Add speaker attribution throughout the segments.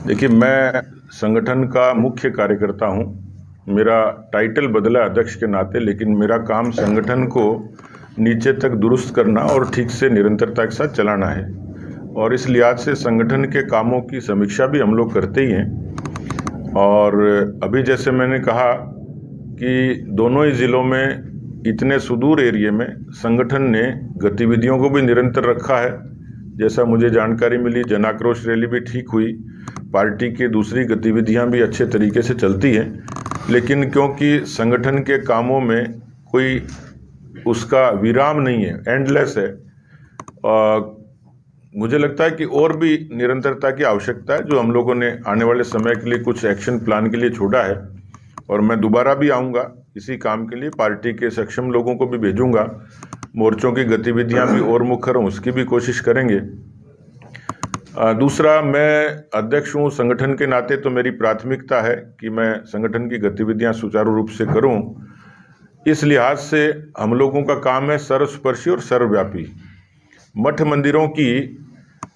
Speaker 1: देखिए, मैं संगठन का मुख्य कार्यकर्ता हूँ। मेरा टाइटल बदला अध्यक्ष के नाते, लेकिन मेरा काम संगठन को नीचे तक दुरुस्त करना और ठीक से निरंतरता के साथ चलाना है। और इस लिहाज से संगठन के कामों की समीक्षा भी हम लोग करते ही हैं। और अभी जैसे मैंने कहा कि दोनों ही ज़िलों में इतने सुदूर एरिया में संगठन ने गतिविधियों को भी निरंतर रखा है। जैसा मुझे जानकारी मिली, जन आक्रोश रैली भी ठीक हुई, पार्टी की दूसरी गतिविधियां भी अच्छे तरीके से चलती हैं। लेकिन क्योंकि संगठन के कामों में कोई उसका विराम नहीं है, एंडलेस है, मुझे लगता है कि और भी निरंतरता की आवश्यकता है, जो हम लोगों ने आने वाले समय के लिए कुछ एक्शन प्लान के लिए छोड़ा है। और मैं दोबारा भी आऊँगा इसी काम के लिए, पार्टी के सक्षम लोगों को भी भेजूँगा। मोर्चों की गतिविधियां भी और मुखर हों, उसकी भी कोशिश करेंगे। दूसरा, मैं अध्यक्ष हूँ संगठन के नाते, तो मेरी प्राथमिकता है कि मैं संगठन की गतिविधियां सुचारू रूप से करूं। इस लिहाज से हम लोगों का काम है सर्वस्पर्शी और सर्वव्यापी। मठ मंदिरों की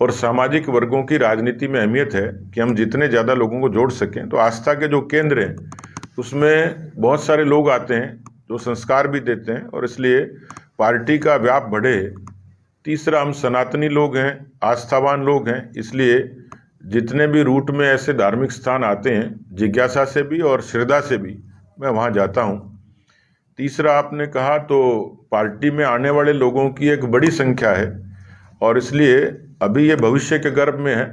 Speaker 1: और सामाजिक वर्गों की राजनीति में अहमियत है कि हम जितने ज़्यादा लोगों को जोड़ सकें। तो आस्था के जो केंद्र हैं उसमें बहुत सारे लोग आते हैं जो संस्कार भी देते हैं, और इसलिए पार्टी का व्याप बढ़े। तीसरा, हम सनातनी लोग हैं, आस्थावान लोग हैं, इसलिए जितने भी रूट में ऐसे धार्मिक स्थान आते हैं, जिज्ञासा से भी और श्रद्धा से भी मैं वहाँ जाता हूँ। तीसरा, आपने कहा तो पार्टी में आने वाले लोगों की एक बड़ी संख्या है, और इसलिए अभी ये भविष्य के गर्भ में है,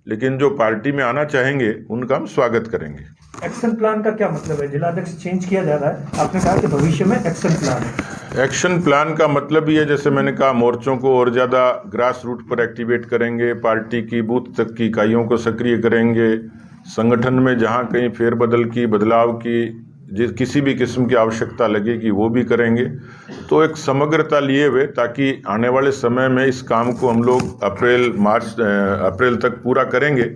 Speaker 1: लेकिन जो पार्टी में आना चाहेंगे उनका हम स्वागत करेंगे।
Speaker 2: एक्शन प्लान का क्या मतलब है? जिलाध्यक्ष चेंज किया जा रहा है, आपने कहा कि भविष्य में एक्शन प्लान है।
Speaker 1: एक्शन प्लान का मतलब ये, जैसे मैंने कहा, मोर्चों को और ज़्यादा ग्रास रूट पर एक्टिवेट करेंगे, पार्टी की बूथ तक की इकाइयों को सक्रिय करेंगे, संगठन में जहां कहीं फेरबदल की, बदलाव की किसी भी किस्म की आवश्यकता लगेगी वो भी करेंगे। तो एक समग्रता लिए हुए, ताकि आने वाले समय में इस काम को हम लोग अप्रैल तक पूरा करेंगे।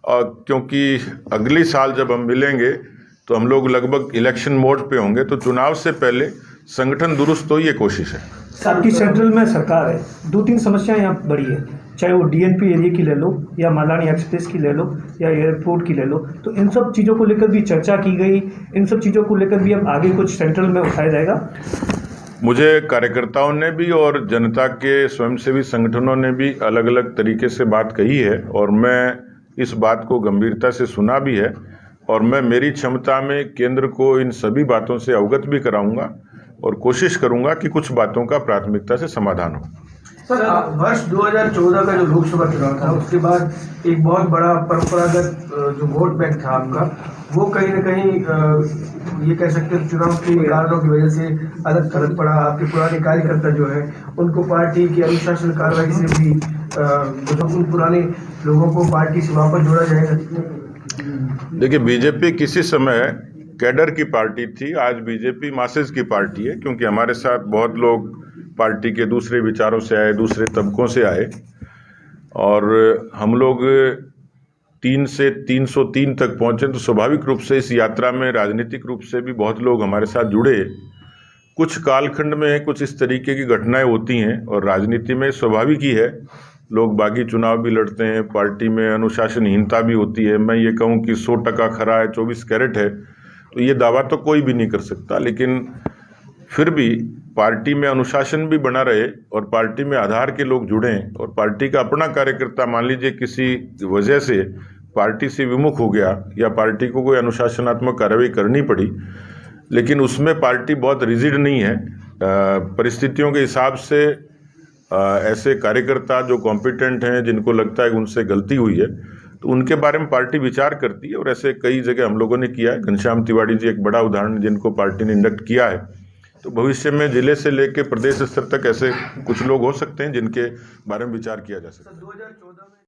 Speaker 1: क्योंकि अगली साल जब हम मिलेंगे तो हम लोग लगभग इलेक्शन मोड पे होंगे, तो चुनाव से पहले संगठन दुरुस्त हो, ये कोशिश है।
Speaker 2: आपकी सेंट्रल में सरकार है, 2-3 समस्याएं यहाँ बड़ी है, चाहे वो डीएनपी एरिया की ले लो, या मालानी एक्सप्रेस की ले लो, या एयरपोर्ट की ले लो। तो इन सब चीज़ों को लेकर भी चर्चा की गई, इन सब चीज़ों को लेकर भी अब आगे कुछ सेंट्रल में उठाया जाएगा।
Speaker 1: मुझे कार्यकर्ताओं ने भी और जनता के स्वयंसेवी संगठनों ने भी अलग अलग तरीके से बात कही है, और मैं इस बात को गंभीरता से सुना भी है, और मैं मेरी क्षमता में केंद्र को इन सभी बातों से अवगत भी कराऊंगा और कोशिश करूंगा कि कुछ बातों का प्राथमिकता से समाधान हो।
Speaker 3: सर, वर्ष 2014 का जो लोकसभा चुनाव था, उसके बाद एक बहुत बड़ा परंपरागत जो वोट बैंक था आपका, वो कहीं न कहीं ये कह सकते हैं चुनाव के कारणों की वजह से अलग थलग पड़ा। आपके पुराने कार्यकर्ता जो है, उनको पार्टी की अनुशासन कार्रवाई से भी उन पुराने लोगों को पार्टी से वापस जोड़ा जाएगा।
Speaker 1: देखिए, बीजेपी किसी समय कैडर की पार्टी थी, आज बीजेपी मासेस की पार्टी है, क्योंकि हमारे साथ बहुत लोग पार्टी के दूसरे विचारों से आए, दूसरे तबकों से आए, और हम लोग 3 से 303 तक पहुंचे। तो स्वाभाविक रूप से इस यात्रा में राजनीतिक रूप से भी बहुत लोग हमारे साथ जुड़े। कुछ कालखंड में कुछ इस तरीके की घटनाएं होती हैं, और राजनीति में स्वाभाविक ही है, लोग बागी चुनाव भी लड़ते हैं, पार्टी में अनुशासनहीनता भी होती है। मैं ये कहूँ कि 100% खरा है, 24 कैरेट है, तो ये दावा तो कोई भी नहीं कर सकता। लेकिन फिर भी पार्टी में अनुशासन भी बना रहे, और पार्टी में आधार के लोग जुड़ें, और पार्टी का अपना कार्यकर्ता मान लीजिए किसी वजह से पार्टी से विमुख हो गया, या पार्टी को कोई अनुशासनात्मक कार्रवाई करनी पड़ी, लेकिन उसमें पार्टी बहुत रिजिड नहीं है। परिस्थितियों के हिसाब से ऐसे कार्यकर्ता जो कॉम्पिटेंट हैं, जिनको लगता है कि उनसे गलती हुई है, तो उनके बारे में पार्टी विचार करती है, और ऐसे कई जगह हम लोगों ने किया है। घनश्याम तिवारी जी एक बड़ा उदाहरण, जिनको पार्टी ने इंडक्ट किया है। तो भविष्य में जिले से लेकर प्रदेश स्तर तक ऐसे कुछ लोग हो सकते हैं जिनके बारे में विचार किया जा सकता है।